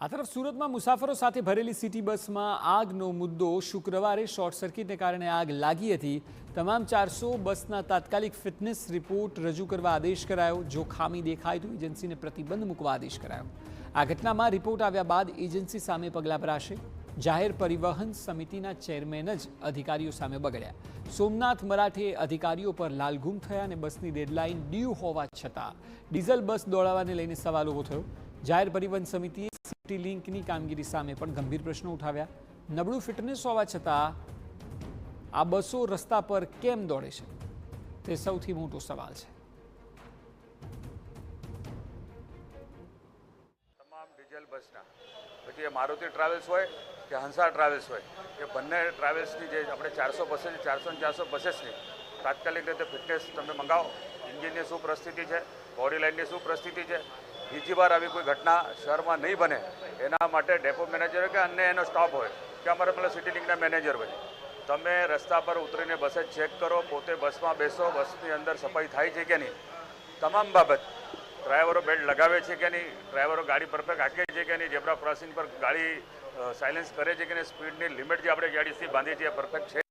આ તરફ સુરતમાં મુસાફરો સાથે ભરેલી સિટી બસમાં આગનો મુદ્દો શુક્રવારે શોર્ટ સર્કિટને કારણે આગ લાગી હતી। તમામ 400 બસના તાત્કાલિક ફિટનેસ રિપોર્ટ રજૂ કરવા આદેશ કરાયો। જો ખામી દેખાય તો એજન્સીને પ્રતિબંધ મૂકવા આદેશ કરાયો। આ ઘટનામાં રિપોર્ટ આવ્યા બાદ એજન્સી સામે પગલાં ભરાશે। જાહેર પરિવહન સમિતિના ચેરમેન જ અધિકારીઓ સામે બગડ્યા। સોમનાથ મરાઠે અધિકારીઓ પર લાલઘૂમ થયા અને બસની ડેડલાઇન ડ્યુ હોવા છતાં ડીઝલ બસ દોડાવવાને લઈને સવાલ ઊભો થયો। જાહેર પરિવહન સમિતિએ સિટી લિંકની કામગીરી સામે પણ ગંભીર પ્રશ્નો ઉઠાવ્યા। નબળું ફિટનેસ હોવા છતાં આ બસો રસ્તા પર કેમ દોડે છે તે સૌથી મોટો સવાલ છે। તમામ ડીઝલ બસના પછી એ મારુતિ ટ્રાવેલ્સ હોય કે હંસા ટ્રાવેલ્સ હોય એ બંને ટ્રાવેલ્સની જે આપણે 400 બસો 400 ને 400 બસેસની તાત્કાલિક રીતે ફિટનેસ તમે મંગાવો। એન્જિનની શું પરિસ્થિતિ છે, બોડી લાઇનની શું પરિસ્થિતિ છે, બીજી વાર આવી કોઈ ઘટના શહેરમાં નહીં બને એના માટે ડેપો મેનેજર કે અન્ય એનો સ્ટાફ હોય કે અમારે પેલા સિટી લિંકના મેનેજર હોય, તમે રસ્તા પર ઉતરીને બસે ચેક કરો, પોતે બસમાં બેસો, બસની અંદર સફાઈ થાય છે કે નહીં, તમામ બાબત ડ્રાઈવરો બેલ્ટ લગાવે છે કે નહીં, ડ્રાઈવરો ગાડી પરફેક્ટ હાંકે છે કે નહીં, ઝેબ્રા ક્રોસિંગ પર ગાડી સાયલેન્સ કરે છે કે નહીં, સ્પીડની લિમિટ જે આપણે ગાડીથી બાંધીએ છીએ પરફેક્ટ છે